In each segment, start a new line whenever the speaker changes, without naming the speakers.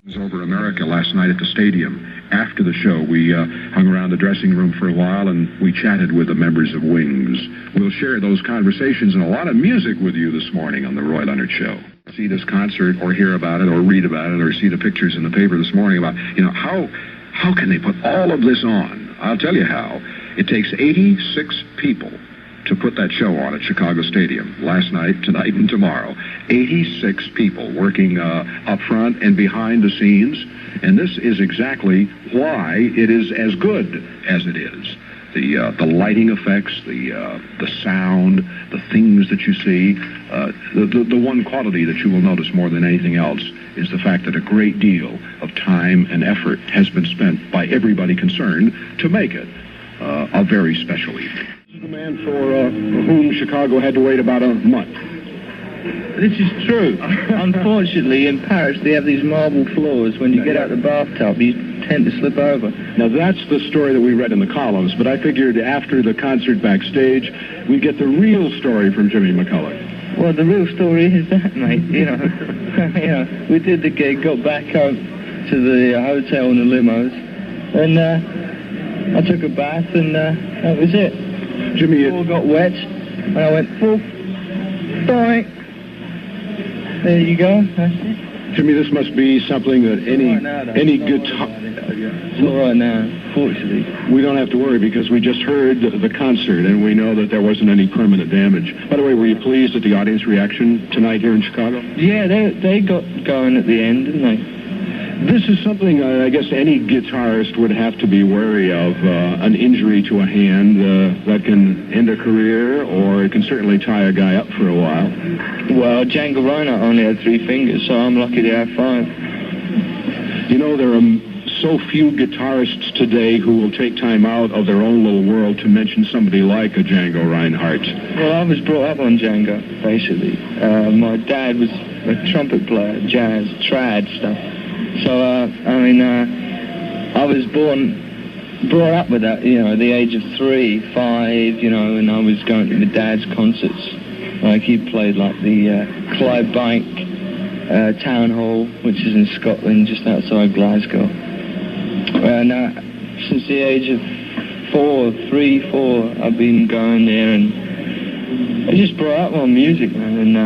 Over America last night at the stadium. After the show, we hung around the dressing room for a while and we chatted with the members of Wings. We'll share those conversations and a lot of music with you this morning on The Roy Leonard Show. See this concert or hear about it or read about it or see the pictures in the paper this morning about, how can they put all of this on? I'll tell you how. It takes 86 people to put that show on at Chicago Stadium last night, tonight, and tomorrow. 86 people working up front and behind the scenes, and this is exactly why it is as good as it is. The lighting effects, the sound, the things that you see, the one quality that you will notice more than anything else is the fact that a great deal of time and effort has been spent by everybody concerned to make it a very special evening. The man for whom Chicago had to wait about a month.
This is true. Unfortunately, in Paris, they have these marble floors. When you get out the bathtub, you tend to slip over.
Now, that's the story that we read in the columns, but I figured after the concert backstage, we'd get the real story from Jimmy McCulloch.
Well, the real story is that, mate. We did the gig, got back up to the hotel in the limos, and I took a bath, and that was it.
Jimmy,
it all got wet, and I went, poof, boing. There you go. That's it.
Jimmy, this must be something that any guitar...
It's all right now, fortunately.
We don't have to worry because we just heard the concert, and we know that there wasn't any permanent damage. By the way, were you pleased at the audience reaction tonight here in Chicago?
Yeah, they got going at the end, didn't they?
This is something I guess any guitarist would have to be wary of, an injury to a hand that can end a career, or it can certainly tie a guy up for a while.
Well, Django Reinhardt only had 3 fingers, so I'm lucky to have 5.
There are so few guitarists today who will take time out of their own little world to mention somebody like a Django Reinhardt.
Well, I was brought up on Django, basically. My dad was a trumpet player, jazz, trad stuff. So, I was brought up with that, at the age of 3, 5, and I was going to my dad's concerts. Like, he played, like, the Clydebank Town Hall, which is in Scotland, just outside Glasgow. And since the age of 3, 4, I've been going there, and I just brought up on music, man, and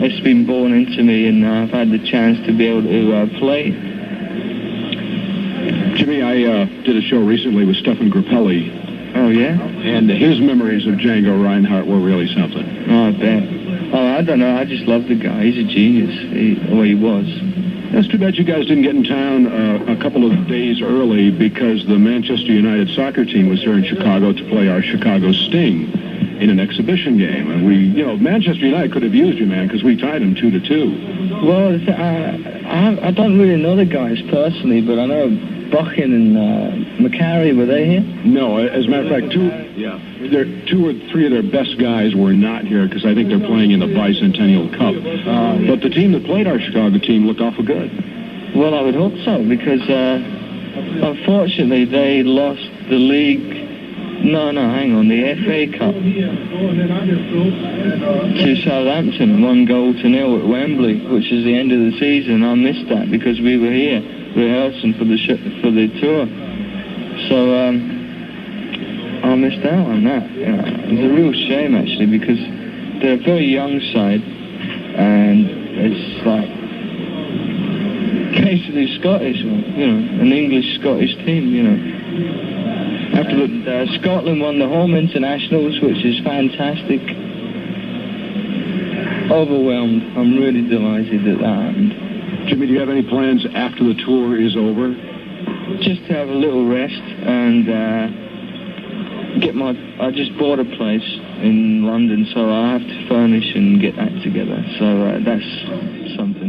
it's been born into me, and I've had the chance to be able to play.
Jimmy, I did a show recently with Stefan Grappelli.
Oh, yeah?
And his memories of Django Reinhardt were really something.
Oh, I bet. Oh, I don't know. I just love the guy. He's a genius. He was.
That's too bad you guys didn't get in town a couple of days early because the Manchester United soccer team was here in Chicago to play our Chicago Sting in an exhibition game. And we, Manchester United could have used you, man, because we tied them 2-2.
Well, I don't really know the guys personally, but I know Buchan and McCarry, were they here?
No, as a matter of fact, 2 or 3 of their best guys were not here because I think they're playing in the Bicentennial Cup. But the team that played our Chicago team looked awful good.
Well, I would hope so, because unfortunately they lost the league. The FA Cup to Southampton, 1-0 at Wembley, which is the end of the season. I missed that because we were here rehearsing for the tour. So I missed out on that. It was a real shame, actually, because they're a very young side, and it's like basically Scottish, an English-Scottish team, After Scotland won the home internationals, which is fantastic. Overwhelmed. I'm really delighted that happened.
Jimmy, do you have any plans after the tour is over?
Just to have a little rest and I just bought a place in London, so I have to furnish and get that together. So that's something.